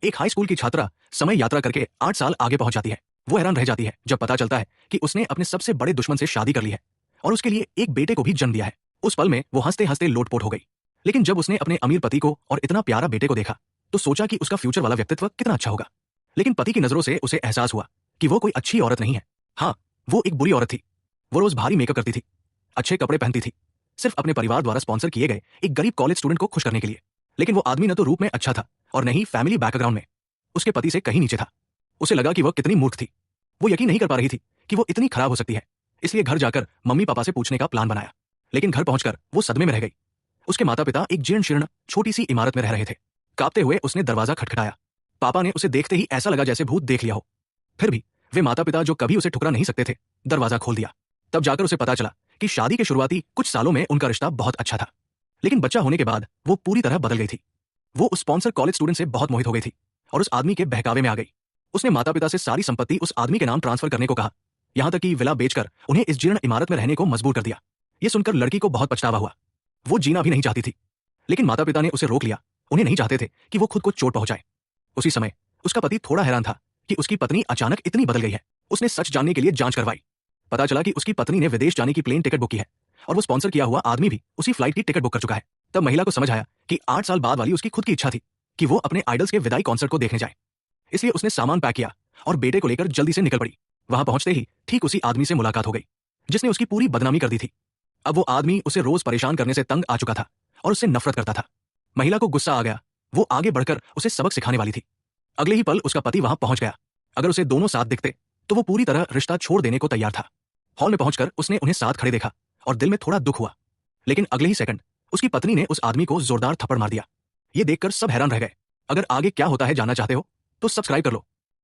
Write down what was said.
एक high school की छात्रा समय यात्रा करके 8 साल आगे पहुंच जाती है। वो हैरान रह जाती है जब पता चलता है कि उसने अपने सबसे बड़े दुश्मन से शादी कर ली है और उसके लिए एक बेटे को भी जन्म दिया है। उस पल में वो हंसते हंसते लोटपोट हो गई। लेकिन जब उसने अपने अमीर पति को और इतना प्यारा बेटे को देखा तो सोचा कि उसका फ्यूचर वाला व्यक्तित्व कितना अच्छा होगा। लेकिन पति की नजरों से उसे एहसास हुआ कि वो कोई अच्छी औरत नहीं है। हाँ, वो एक बुरी औरत थी। वो रोज भारी मेकअप करती थी, अच्छे कपड़े पहनती थी, सिर्फ अपने परिवार द्वारा स्पॉन्सर किए गए एक गरीब कॉलेज स्टूडेंट को खुश करने के लिए। लेकिन वो आदमी न तो रूप में अच्छा था और न ही फैमिली बैकग्राउंड में उसके पति से कहीं नीचे था। उसे लगा कि वह कितनी मूर्ख थी। वो यकीन नहीं कर पा रही थी कि वो इतनी खराब हो सकती है। इसलिए घर जाकर मम्मी पापा से पूछने का प्लान बनाया। लेकिन घर पहुंचकर वो सदमे में रह गई। उसके माता पिता एक जीर्ण शीर्ण छोटी सी इमारत में रह रहे थे। कांपते हुए उसने दरवाजा खटखटाया। पापा ने उसे देखते ही ऐसा लगा जैसे भूत देख लिया हो। फिर भी वे माता पिता जो कभी उसे ठुकरा नहीं सकते थे, दरवाजा खोल दिया। तब जाकर उसे पता चला कि शादी के शुरुआती कुछ सालों में उनका रिश्ता बहुत अच्छा था। लेकिन बच्चा होने के बाद वो पूरी तरह बदल गई थी। वो उस स्पॉन्सर कॉलेज स्टूडेंट से बहुत मोहित हो गई थी और उस आदमी के बहकावे में आ गई। उसने माता पिता से सारी संपत्ति उस आदमी के नाम ट्रांसफर करने को कहा, यहां तक कि विला बेचकर उन्हें इस जीर्ण इमारत में रहने को मजबूर कर दिया। ये सुनकर लड़की को बहुत पछतावा हुआ। वो जीना भी नहीं चाहती थी, लेकिन माता पिता ने उसे रोक लिया। उन्हें नहीं चाहते थे कि वो खुद को चोट पहुंचाए। उसी समय उसका पति थोड़ा हैरान था कि उसकी पत्नी अचानक इतनी बदल गई है। उसने सच जानने के लिए जांच करवाई। पता चला कि उसकी पत्नी ने विदेश जाने की प्लेन टिकट बुक की है और वो स्पॉन्सर किया हुआ आदमी भी उसी फ्लाइट की टिकट बुक कर चुका है। तब महिला को समझ आया कि 8 साल बाद वाली उसकी खुद की इच्छा थी कि वो अपने आइडल्स के विदाई कॉन्सर्ट को देखने जाए। इसलिए उसने सामान पैक किया और बेटे को लेकर जल्दी से निकल पड़ी। वहां पहुंचते ही ठीक उसी आदमी से मुलाकात हो गई जिसने उसकी पूरी बदनामी कर दी थी। अब वो आदमी उसे रोज परेशान करने से तंग आ चुका था और उससे नफरत करता था। महिला को गुस्सा आ गया। वो आगे बढ़कर उसे सबक सिखाने वाली थी। अगले ही पल उसका पति वहां पहुंच गया। अगर उसे दोनों साथ दिखते तो वो पूरी तरह रिश्ता छोड़ देने को तैयार था। हॉल में पहुंचकर उसने उन्हें साथ खड़े देखा और दिल में थोड़ा दुख हुआ। लेकिन अगले ही सेकंड उसकी पत्नी ने उस आदमी को जोरदार थप्पड़ मार दिया। ये देखकर सब हैरान रह गए। अगर आगे क्या होता है जानना चाहते हो तो सब्सक्राइब कर लो।